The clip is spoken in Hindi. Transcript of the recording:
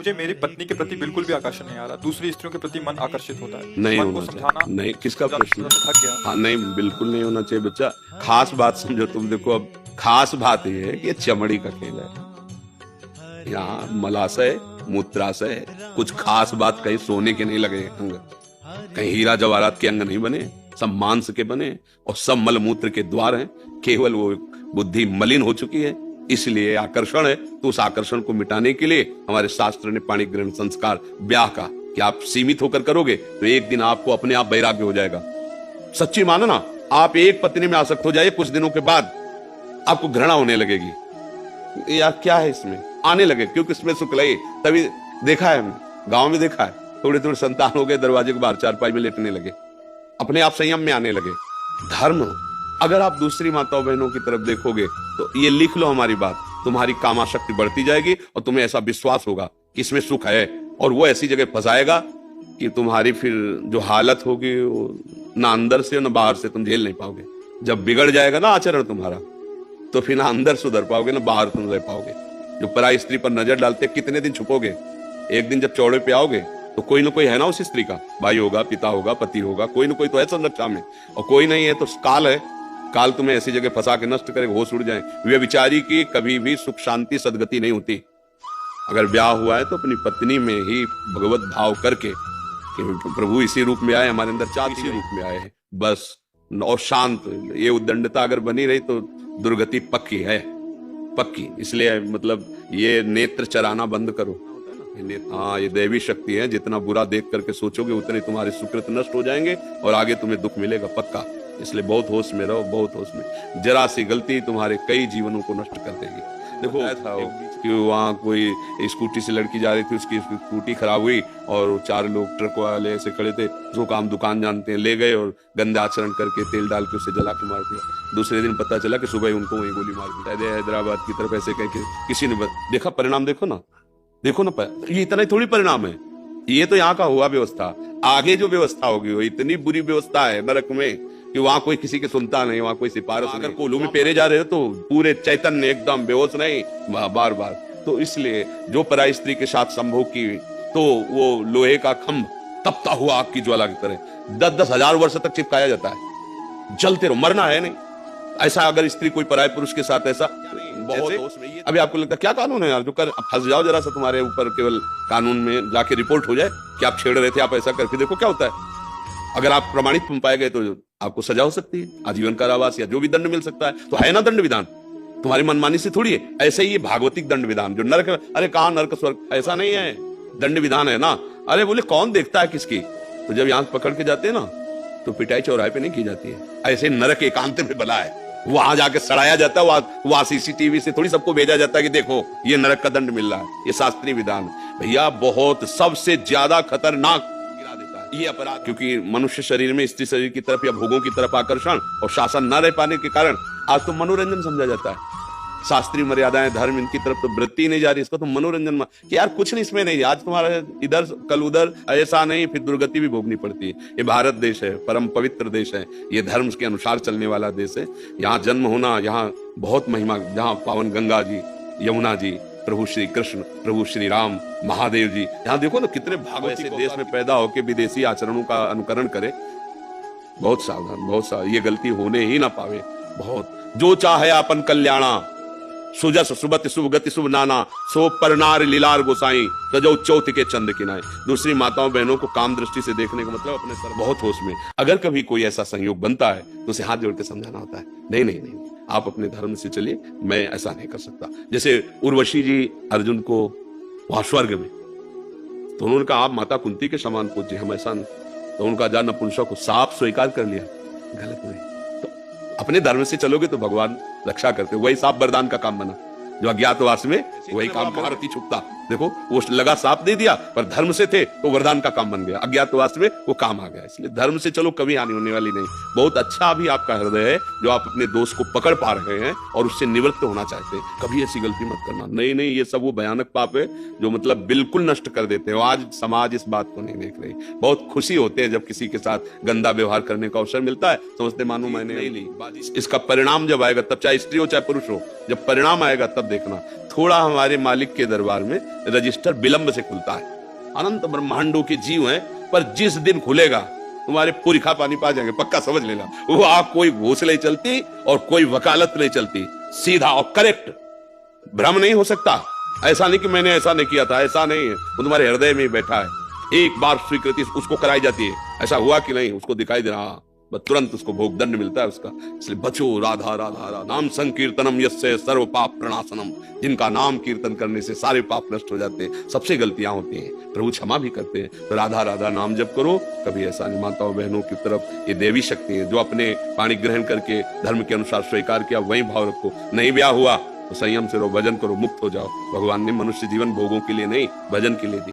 मुझे मेरी पत्नी के प्रति बिल्कुल भी आकर्षण नहीं आ रहा। दूसरी स्त्रियों के प्रति मन आकर्षित होता है। नहीं मन को होना समझाना चाहिए। नहीं, किसका प्रश्न? थक गया। हाँ, नहीं, बिल्कुल नहीं होना चाहिए बच्चा। खास बात समझो तुम। देखो, अब खास बात ये है कि ये चमड़ी का खेल है। यहाँ मलाशय, मूत्राशय, कुछ खास बात कहीं सोने के नहीं लगे अंग, कहीं हीरा जवाहरात के अंग नहीं बने, सब मांस के बने और सब मलमूत्र के द्वार हैं। केवल वो बुद्धि मलिन हो चुकी है, इसलिए आकर्षण है। तो उस आकर्षण को मिटाने के लिए हमारे शास्त्र ने पाणी ग्रहण संस्कार ब्याह का कि आप सीमित होकर करोगे तो एक दिन आपको अपने आप वैराग्य हो जाएगा। सच्ची मानो ना, आप एक पत्नी में आसक्त हो जाए, कुछ दिनों के बाद आपको घृणा होने लगेगी। यार क्या है इसमें, आने लगे, क्योंकि इसमें सुख लगे। तभी देखा है, हमने गांव में देखा है, थोड़े थोड़े संतान हो गए, दरवाजे के बाहर चारपाई में लेटने लगे, अपने आप संयम में आने लगे। धर्म, अगर आप दूसरी माताओं बहनों की तरफ देखोगे तो ये लिख लो हमारी बात, तुम्हारी कामाशक्ति बढ़ती जाएगी और तुम्हें ऐसा विश्वास होगा कि इसमें सुख है, और वो ऐसी जगह फंसाएगा कि तुम्हारी फिर जो हालत होगी वो ना अंदर से ना बाहर से तुम झेल नहीं पाओगे। जब बिगड़ जाएगा ना आचरण तुम्हारा, तो फिर ना अंदर सुधर पाओगे ना बाहर तुम रह पाओगे। जो पराई स्त्री पर नजर डालते कितने दिन छुपोगे? एक दिन जब चौड़े पे आओगे तो कोई ना कोई है ना उस स्त्री का, भाई होगा, पिता होगा, पति होगा, कोई ना कोई तो है संरक्षा में, और कोई नहीं है तो काल है। काल तुम्हें ऐसी जगह फंसा के नष्ट करेगा, होश उड़ जाए। वे विचारी की कभी भी सुख शांति सदगति नहीं होती। अगर ब्याह हुआ है तो अपनी पत्नी में ही भगवत भाव करके कि प्रभु इसी रूप में आए, हमारे अंदर चार इसी रूप में आए हैं, बस। और शांत, ये उद्दंडता अगर बनी रही तो दुर्गति पक्की है, पक्की। इसलिए मतलब ये नेत्र चराना बंद करो। हाँ, ये दैवी शक्ति है, जितना बुरा देख करके सोचोगे उतने तुम्हारे सुकृत नष्ट हो जाएंगे और आगे तुम्हें दुख मिलेगा पक्का। इसलिए बहुत होश में रहो, बहुत होश में। जरा सी गलती तुम्हारे कई जीवनों को नष्ट कर देगी। देखो था कि वहाँ कोई स्कूटी से लड़की जा रही थी, उसकी स्कूटी खराब हुई और चार लोग ट्रक वाले ऐसे खड़े थे जो काम दुकान जानते हैं, ले गए और गंदे आचरण करके तेल डाल के उसे जला के मार दिया। दूसरे दिन पता चला कि सुबह उनको वही गोली मार दी। हैदराबाद की तरफ ऐसे कह के किसी ने देखा, परिणाम देखो ना, देखो ना, ये इतना ही थोड़ी परिणाम है। ये तो यहाँ का हुआ व्यवस्था। आगे जो व्यवस्था होगी वो इतनी बुरी व्यवस्था है नरक में कि वहां कोई किसी की सुनता नहीं, वहां कोई सिफारिश। अगर कोलू में पेरे जा रहे हो तो पूरे चैतन्य एकदम बेहोश नहीं, बार बार। तो इसलिए जो पराई स्त्री के साथ संभोग की तो वो लोहे का खंभ तपता हुआ आग की ज्वाला की तरह 10-10 हजार वर्ष तक चिपकाया जाता है। जलते रहो, मरना है नहीं। ऐसा अगर स्त्री कोई पराय पुरुष के साथ ऐसा बहुत। अभी आपको लगता है क्या कानून है यार, जो कर फंस जाओ जरा सा, तुम्हारे ऊपर केवल कानून में जाके रिपोर्ट हो जाए कि आप छेड़ रहे थे, आप ऐसा करके देखो क्या होता है। अगर आप प्रमाणित पाए गए तो आपको सजा हो सकती है, आजीवन कारावास या जो भी दंड मिल सकता है। तो है ना दंड विधान, तुम्हारी मनमानी से थोड़ी है। ऐसे ही ये भागवतिक दंड विधान जो नरक, अरे कहां नरक स्वर्ग, ऐसा नहीं है, दंड विधान है ना। अरे बोले कौन देखता है किसकी, तो जब यहाँ पकड़ के जाते हैं ना तो पिटाई चौराहे पे नहीं की जाती है। ऐसे नरक एकांत में बला है, वहां जाके सड़ाया जाता है, वहां सीसीटीवी से थोड़ी सबको भेजा जाता है कि देखो ये नरक का दंड मिल रहा है। ये शास्त्रीय विधान भैया, बहुत सबसे ज्यादा खतरनाक ये अपराध, क्योंकि मनुष्य शरीर में स्त्री शरीर की तरफ या भोगों की तरफ आकर्षण और शासन न रह पाने के कारण आज तो मनोरंजन समझा जाता है। शास्त्रीय मर्यादाएं, धर्म, इनकी तरफ तो वृत्ति नहीं जा रही, इसको तो मनोरंजन कि यार कुछ नहीं इसमें नहीं, आज तुम्हारा इधर कल उधर, ऐसा नहीं, फिर दुर्गति भी भोगनी पड़ती है। ये भारत देश है, परम पवित्र देश है, ये धर्म के अनुसार चलने वाला देश है। यहाँ जन्म होना, यहाँ बहुत महिमा, जहाँ पावन गंगा जी, यमुना जी, प्रभु श्री कृष्ण, प्रभु श्री राम, महादेव जी, यहाँ देखो ना कितने भाग ऐसे देश में पैदा होके विदेशी आचरणों का अनुकरण करे। बहुत सावधान, बहुत सावधान, ये गलती होने ही ना पावे। बहुत जो चाहे अपन कल्याणा, सुजस सुबत शुभ गति शुभ नाना, सो परनार लीलार गोसाई, तजो चौथ के चंद किनाए। दूसरी माताओं बहनों को काम दृष्टि से देखने का मतलब अपने सर बहुत होश में। अगर कभी कोई ऐसा संयोग बनता है तो उसे हाथ जोड़ के समझाना होता है, नहीं नहीं नहीं, आप अपने धर्म से चलिए, मैं ऐसा नहीं कर सकता। जैसे उर्वशी जी अर्जुन को वहां स्वर्ग में, तो उन्होंने कहा आप माता कुंती के समान पूज्य, हम ऐसा नहीं। तो उनका जान नपुंसक को साफ स्वीकार कर लिया, गलत नहीं। तो अपने धर्म से चलोगे तो भगवान रक्षा करते, वही साफ वरदान का काम बना। जो अज्ञातवास में वही काम भारती छुपता, देखो वो लगा साफ दे दिया, पर धर्म से थे तो वरदान का काम बन गया, अज्ञातवास में वो काम आ गया। इसलिए धर्म से चलो, कभी हानि होने वाली नहीं। बहुत अच्छा भी आपका हृदय है जो आप अपने दोस्त को पकड़ पा रहे हैं और उससे निवृत्त होना चाहते हैं। कभी ऐसी गलती मत करना, नहीं नहीं, ये सब वो भयानक पाप है जो मतलब बिल्कुल नष्ट कर देते हैं। आज समाज इस बात को नहीं देख रही। बहुत खुशी होते हैं जब किसी के साथ गंदा व्यवहार करने का अवसर मिलता है, समझते मानो मैंने नहीं ली। इसका परिणाम जब आएगा, तब चाहे स्त्री हो चाहे पुरुष हो, जब परिणाम आएगा तब देखना। थोड़ा हमारे मालिक के दरबार में रजिस्टर विलंब से खुलता है। अनंत ब्रह्मांडों के जीव हैं, पर जिस दिन खुलेगा तुम्हारे पुरखा पानी पा जाएंगे, पक्का समझ लेना। वो आप कोई घूस नहीं चलती और कोई वकालत नहीं चलती, सीधा और करेक्ट। भ्रम नहीं हो सकता। ऐसा नहीं कि मैंने ऐसा नहीं किया था, ऐसा नहीं है। वो तुम्हारे हृदय में ही बैठा है। एक बार स्वीकृति उसको कराई जाती है, ऐसा हुआ कि नहीं उसको दिखाई दे रहा, बस तुरंत उसको भोग दंड मिलता है उसका। इसलिए बचो राधा राधा राधा, नाम संकीर्तनम यस्य सर्व पाप प्रणाशनम। जिनका नाम कीर्तन करने से सारे पाप नष्ट हो जाते हैं, सबसे गलतियां होती हैं, प्रभु क्षमा भी करते हैं। तो राधा राधा नाम जप करो, कभी ऐसा नहीं। माताओं बहनों की तरफ ये देवी शक्ति है, जो अपने पाणी ग्रहण करके धर्म के अनुसार स्वीकार किया वही भाव रखो। नहीं ब्याह हुआ तो संयम से रहो, भजन करो, मुक्त हो जाओ। भगवान ने मनुष्य जीवन भोगों के लिए नहीं, भजन के लिए दिया।